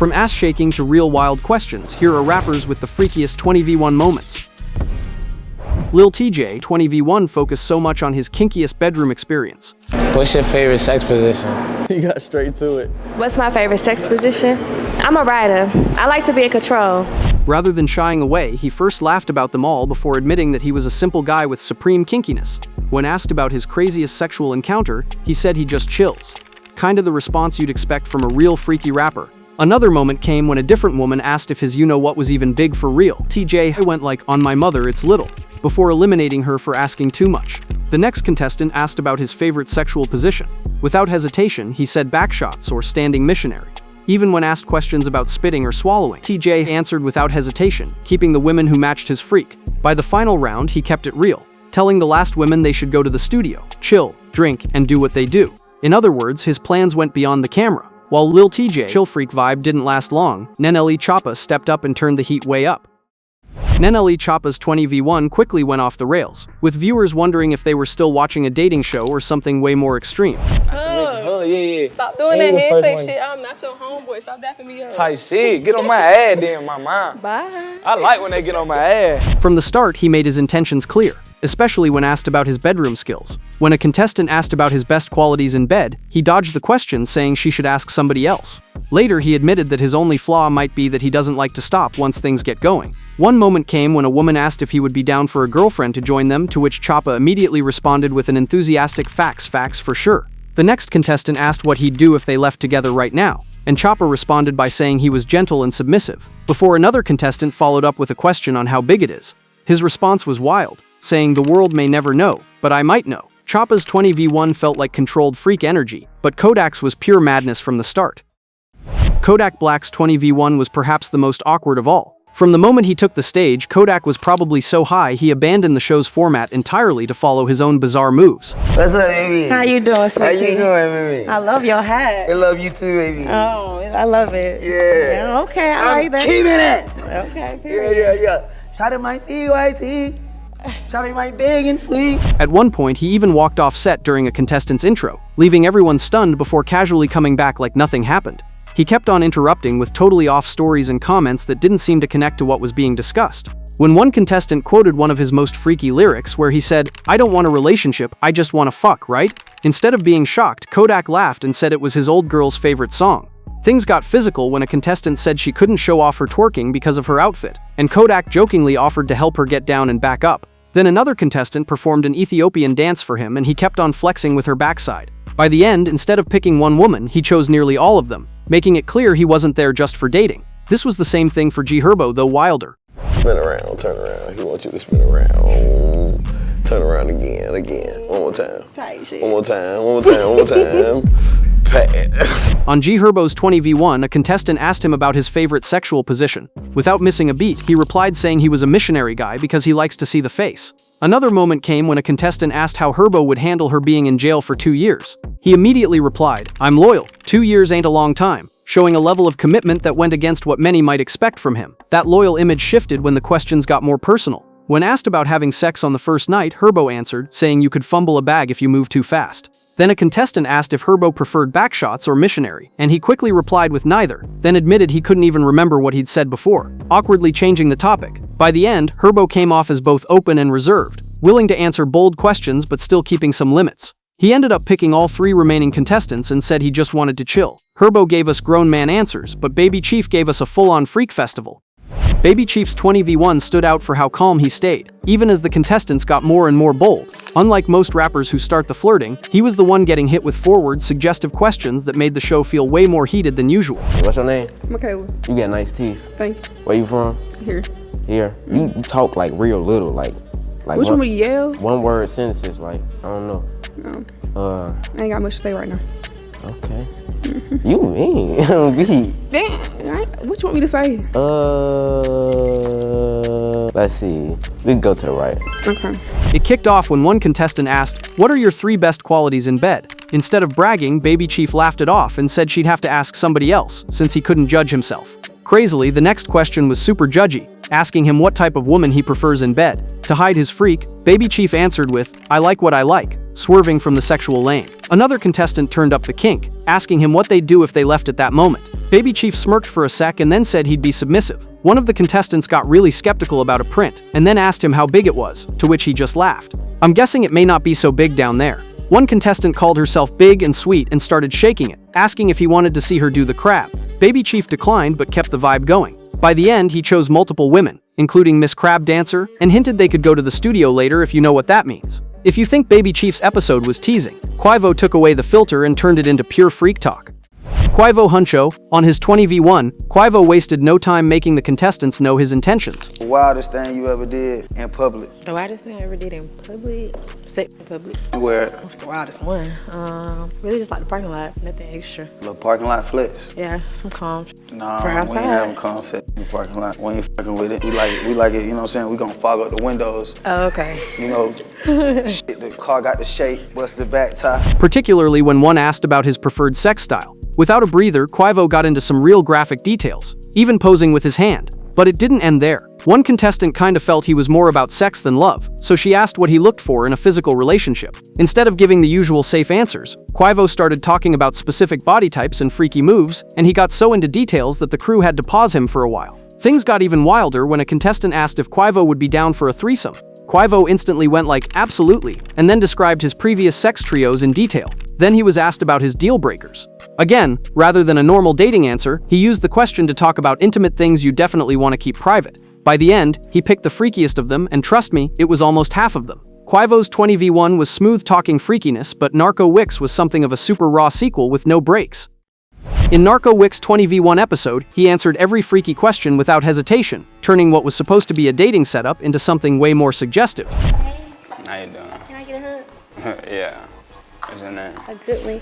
From ass shaking to real wild questions, here are rappers with the freakiest 20v1 moments. Lil TJ 20v1 focused so much on his kinkiest bedroom experience. What's your favorite sex position? He got straight to it. What's my favorite sex position? I'm a rider. I like to be in control. Rather than shying away, he first laughed about them all before admitting that he was a simple guy with supreme kinkiness. When asked about his craziest sexual encounter, he said he just chills. Kinda the response you'd expect from a real freaky rapper. Another moment came when a different woman asked if his you-know-what was even big for real. TJ went like, "On my mother, it's little," before eliminating her for asking too much. The next contestant asked about his favorite sexual position. Without hesitation, he said backshots or standing missionary. Even when asked questions about spitting or swallowing, TJ answered without hesitation, keeping the women who matched his freak. By the final round, he kept it real, telling the last women they should go to the studio, chill, drink, and do what they do. In other words, his plans went beyond the camera. While Lil TJ chill freak vibe didn't last long, Neneli Choppa stepped up and turned the heat way up. Neneli Choppa's 20v1 quickly went off the rails, with viewers wondering if they were still watching a dating show or something way more extreme. Yeah. Stop doing that handshake shit. I'm not your homeboy. Stop dapping me up. Type shit. Get on my ass then, my mom. Bye. I like when they get on my ass. From the start, he made his intentions clear, especially when asked about his bedroom skills. When a contestant asked about his best qualities in bed, he dodged the question, saying she should ask somebody else. Later, he admitted that his only flaw might be that he doesn't like to stop once things get going. One moment came when a woman asked if he would be down for a girlfriend to join them, to which Choppa immediately responded with an enthusiastic facts for sure. The next contestant asked what he'd do if they left together right now, and Choppa responded by saying he was gentle and submissive, before another contestant followed up with a question on how big it is. His response was wild, saying, "The world may never know, but I might know." Choppa's 20v1 felt like controlled freak energy, but Kodak's was pure madness from the start. Kodak Black's 20v1 was perhaps the most awkward of all. From the moment he took the stage, Kodak was probably so high he abandoned the show's format entirely to follow his own bizarre moves. What's up, baby? How you doing, sweetie? How you doing, baby? I love your hat. I love you too, baby. Oh, I love it. Yeah. Okay, I like that. Keeping it. Okay, period. Yeah. Shout out my TYT. Shout out my big and sweet. At one point, he even walked off set during a contestant's intro, leaving everyone stunned before casually coming back like nothing happened. He kept on interrupting with totally off stories and comments that didn't seem to connect to what was being discussed. When one contestant quoted one of his most freaky lyrics where he said, "I don't want a relationship, I just want to fuck, right?" Instead of being shocked, Kodak laughed and said it was his old girl's favorite song. Things got physical when a contestant said she couldn't show off her twerking because of her outfit, and Kodak jokingly offered to help her get down and back up. Then another contestant performed an Ethiopian dance for him and he kept on flexing with her backside. By the end, instead of picking one woman, he chose nearly all of them, making it clear he wasn't there just for dating. This was the same thing for G Herbo, though wilder. Spin around, turn around. He wants you to spin around. Turn around again. One more time. Tight shit. One more time. Pat. On G Herbo's 20v1, a contestant asked him about his favorite sexual position. Without missing a beat, he replied saying he was a missionary guy because he likes to see the face. Another moment came when a contestant asked how Herbo would handle her being in jail for 2 years. He immediately replied, "I'm loyal. 2 years ain't a long time," showing a level of commitment that went against what many might expect from him. That loyal image shifted when the questions got more personal. When asked about having sex on the first night, Herbo answered, saying you could fumble a bag if you move too fast. Then a contestant asked if Herbo preferred backshots or missionary, and he quickly replied with neither, then admitted he couldn't even remember what he'd said before, awkwardly changing the topic. By the end, Herbo came off as both open and reserved, willing to answer bold questions but still keeping some limits. He ended up picking all 3 remaining contestants and said he just wanted to chill. Herbo gave us grown man answers, but Baby Chief gave us a full-on freak festival. Baby Chief's 20v1 stood out for how calm he stayed, even as the contestants got more and more bold. Unlike most rappers who start the flirting, he was the one getting hit with forward, suggestive questions that made the show feel way more heated than usual. What's your name? Michaela. You got nice teeth. Thank you. Where you from? Here. Here. You talk like real little, like Which one we yell? one word sentences, like, I don't know. No. Uh, I ain't got much to say right now. okay. You mean, B. Damn, what you want me to say? Let's see. We can go to the right. Okay. It kicked off when one contestant asked, "What are your 3 best qualities in bed?" Instead of bragging, Baby Chief laughed it off and said she'd have to ask somebody else, since he couldn't judge himself. Crazily, the next question was super judgy, asking him what type of woman he prefers in bed. To hide his freak, Baby Chief answered with, "I like what I like," swerving from the sexual lane. Another contestant turned up the kink, asking him what they'd do if they left at that moment. Baby Chief smirked for a sec and then said he'd be submissive. One of the contestants got really skeptical about a print and then asked him how big it was, to which he just laughed. I'm guessing it may not be so big down there. One contestant called herself big and sweet and started shaking it, asking if he wanted to see her do the crab. Baby Chief declined but kept the vibe going. By the end, he chose multiple women, including Miss Crab Dancer, and hinted they could go to the studio later if you know what that means. If you think Baby Chief's episode was teasing, Quavo took away the filter and turned it into pure freak talk. Quavo Huncho, on his 20v1, Quavo wasted no time making the contestants know his intentions. The wildest thing you ever did in public? The wildest thing I ever did in public? Sex in public. Where? What's the wildest one? Really just like the parking lot, nothing extra. Little parking lot flex. Yeah, some calm. Nah, For we ain't outside. having concept in the parking lot. We ain't fucking with it. We like it, you know what I'm saying? We gonna fog up the windows. Oh, okay. You know, shit, the car got the shape, bust the back tie. Particularly when one asked about his preferred sex style. Without a breather, Quavo got into some real graphic details, even posing with his hand. But it didn't end there. One contestant kinda felt he was more about sex than love, so she asked what he looked for in a physical relationship. Instead of giving the usual safe answers, Quavo started talking about specific body types and freaky moves, and he got so into details that the crew had to pause him for a while. Things got even wilder when a contestant asked if Quavo would be down for a threesome. Quavo instantly went like, absolutely, and then described his previous sex trios in detail. Then he was asked about his deal breakers. Again, rather than a normal dating answer, he used the question to talk about intimate things you definitely want to keep private. By the end, he picked the freakiest of them, and trust me, it was almost half of them. Quavo's 20v1 was smooth-talking freakiness, but Narco Wicks was something of a super raw sequel with no breaks. In Narco Wicks' 20v1 episode, he answered every freaky question without hesitation, turning what was supposed to be a dating setup into something way more suggestive. How you doing? Can I get a hug? Yeah. What's your name? A good one.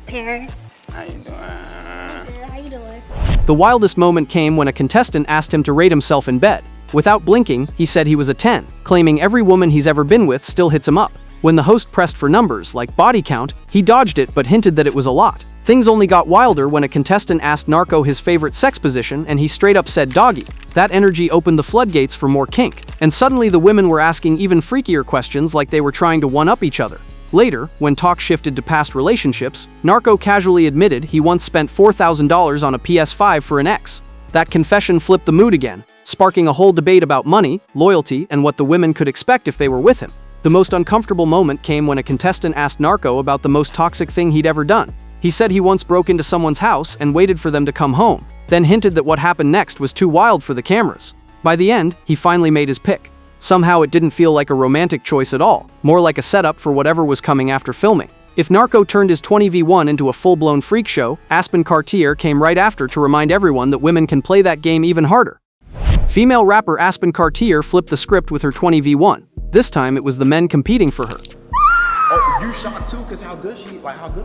Paris. How you doing? Good. How you doing? The wildest moment came when a contestant asked him to rate himself in bed. Without blinking, he said he was a 10, claiming every woman he's ever been with still hits him up. When the host pressed for numbers, like body count, he dodged it but hinted that it was a lot. Things only got wilder when a contestant asked Narco his favorite sex position and he straight up said doggy. That energy opened the floodgates for more kink, and suddenly the women were asking even freakier questions like they were trying to one-up each other. Later, when talk shifted to past relationships, Narco casually admitted he once spent $4,000 on a PS5 for an ex. That confession flipped the mood again, sparking a whole debate about money, loyalty, and what the women could expect if they were with him. The most uncomfortable moment came when a contestant asked Narco about the most toxic thing he'd ever done. He said he once broke into someone's house and waited for them to come home, then hinted that what happened next was too wild for the cameras. By the end, he finally made his pick. Somehow it didn't feel like a romantic choice at all, more like a setup for whatever was coming after filming. If Narco turned his 20v1 into a full-blown freak show, Aspen Cartier came right after to remind everyone that women can play that game even harder. Female rapper Aspen Cartier flipped the script with her 20v1. This time it was the men competing for her. Oh, you shot too, cause how good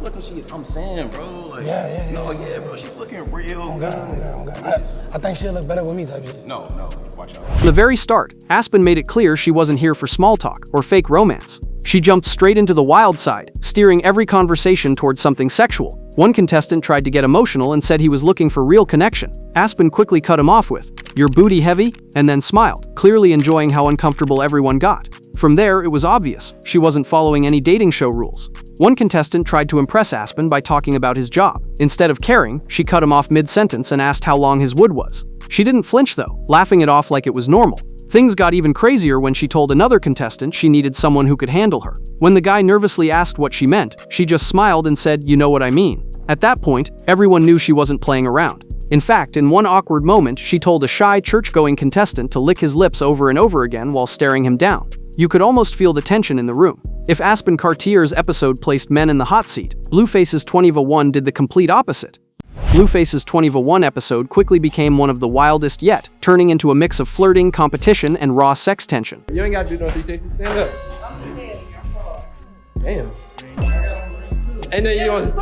looking she is. I'm saying, bro. Like, yeah. No, yeah, bro. She's looking real good. I think she'll look better with me type shit. No, watch out. From the very start, Aspen made it clear she wasn't here for small talk or fake romance. She jumped straight into the wild side, steering every conversation towards something sexual. One contestant tried to get emotional and said he was looking for real connection. Aspen quickly cut him off with, "Your booty heavy?" and then smiled, clearly enjoying how uncomfortable everyone got. From there, it was obvious she wasn't following any dating show rules. One contestant tried to impress Aspen by talking about his job. Instead of caring, she cut him off mid-sentence and asked how long his wood was. She didn't flinch though, laughing it off like it was normal. Things got even crazier when she told another contestant she needed someone who could handle her. When the guy nervously asked what she meant, she just smiled and said, "You know what I mean." At that point, everyone knew she wasn't playing around. In fact, in one awkward moment, she told a shy church-going contestant to lick his lips over and over again while staring him down. You could almost feel the tension in the room. If Aspen Cartier's episode placed men in the hot seat, Blueface's 20v1 did the complete opposite. Blueface's 20v1 episode quickly became one of the wildest yet, turning into a mix of flirting, competition, and raw sex tension. You ain't gotta do no 360, stand up. Damn. And then you want,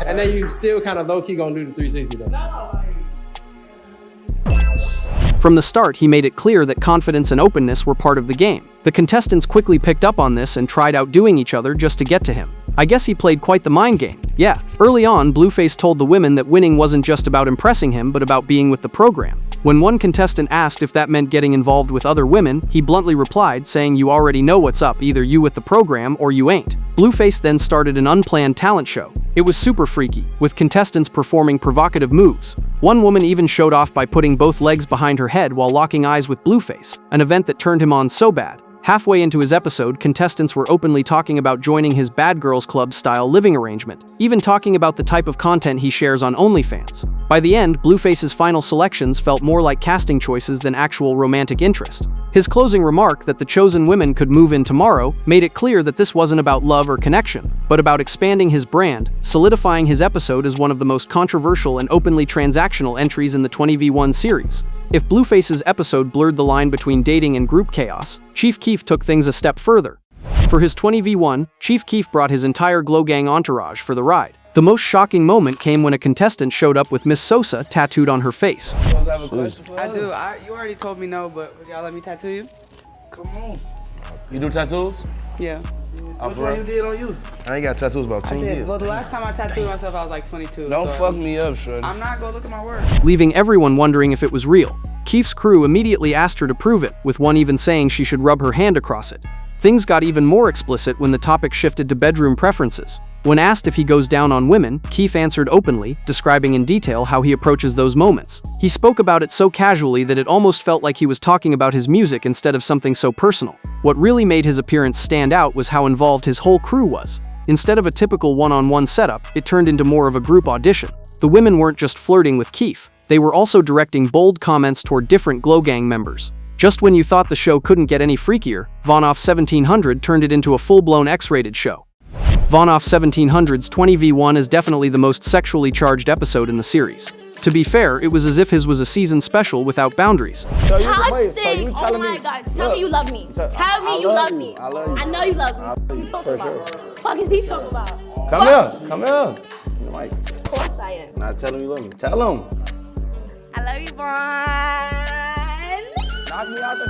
and then you still kind of low-key gonna do the 360 though. From the start, he made it clear that confidence and openness were part of the game. The contestants quickly picked up on this and tried outdoing each other just to get to him. I guess he played quite the mind game. Yeah, early on, Blueface told the women that winning wasn't just about impressing him, but about being with the program. When one contestant asked if that meant getting involved with other women, he bluntly replied, saying, "You already know what's up, either you with the program or you ain't." Blueface then started an unplanned talent show. It was super freaky, with contestants performing provocative moves. One woman even showed off by putting both legs behind her head while locking eyes with Blueface, an event that turned him on so bad. Halfway into his episode, contestants were openly talking about joining his Bad Girls Club-style living arrangement, even talking about the type of content he shares on OnlyFans. By the end, Blueface's final selections felt more like casting choices than actual romantic interest. His closing remark that the chosen women could move in tomorrow made it clear that this wasn't about love or connection, but about expanding his brand, solidifying his episode as one of the most controversial and openly transactional entries in the 20v1 series. If Blueface's episode blurred the line between dating and group chaos, Chief Keef took things a step further. For his 20v1, Chief Keef brought his entire Glow Gang entourage for the ride. The most shocking moment came when a contestant showed up with Miss Sosa tattooed on her face. I do. You already told me no, but would y'all let me tattoo you? Come on. You do tattoos? Yeah. Which one you did on you? I ain't got tattoos about 10 years. Well, the last time I tattooed myself, I was like 22. Don't so fuck me up, shorty. I'm not gonna look at my work. Leaving everyone wondering if it was real. Keef's crew immediately asked her to prove it, with one even saying she should rub her hand across it. Things got even more explicit when the topic shifted to bedroom preferences. When asked if he goes down on women, Keef answered openly, describing in detail how he approaches those moments. He spoke about it so casually that it almost felt like he was talking about his music instead of something so personal. What really made his appearance stand out was how involved his whole crew was. Instead of a typical one-on-one setup, it turned into more of a group audition. The women weren't just flirting with Keef, they were also directing bold comments toward different Glow Gang members. Just when you thought the show couldn't get any freakier, Vonoff 1700 turned it into a full-blown X-rated show. Vonoff 1700's 20v1 is definitely the most sexually charged episode in the series. To be fair, it was as if his was a season special without boundaries. So you oh my God, tell me you love me. Tell me you love me. I love you. I know you love me. What you talking about? What is he talking about? Come here. Come here. Like, of course I am. not tell him you love me. Tell him. I love you, Vaughn. Knock me out the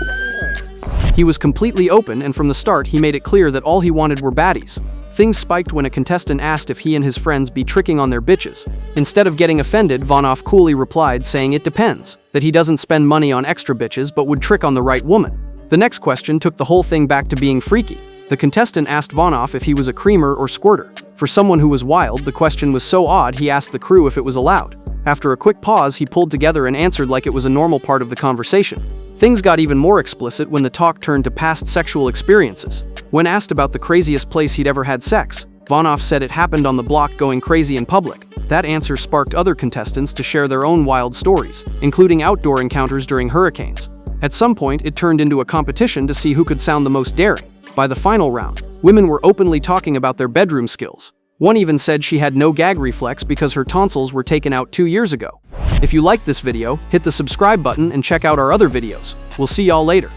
chain. He was completely open, and from the start he made it clear that all he wanted were baddies. Things spiked when a contestant asked if he and his friends be tricking on their bitches. Instead of getting offended, Vonoff coolly replied saying it depends, that he doesn't spend money on extra bitches but would trick on the right woman. The next question took the whole thing back to being freaky. The contestant asked Vonoff if he was a creamer or squirter. For someone who was wild, the question was so odd he asked the crew if it was allowed. After a quick pause, he pulled together and answered like it was a normal part of the conversation. Things got even more explicit when the talk turned to past sexual experiences. When asked about the craziest place he'd ever had sex, Vonoff said it happened on the block going crazy in public. That answer sparked other contestants to share their own wild stories, including outdoor encounters during hurricanes. At some point, it turned into a competition to see who could sound the most daring. By the final round, women were openly talking about their bedroom skills. One even said she had no gag reflex because her tonsils were taken out 2 years ago. If you liked this video, hit the subscribe button and check out our other videos. We'll see y'all later.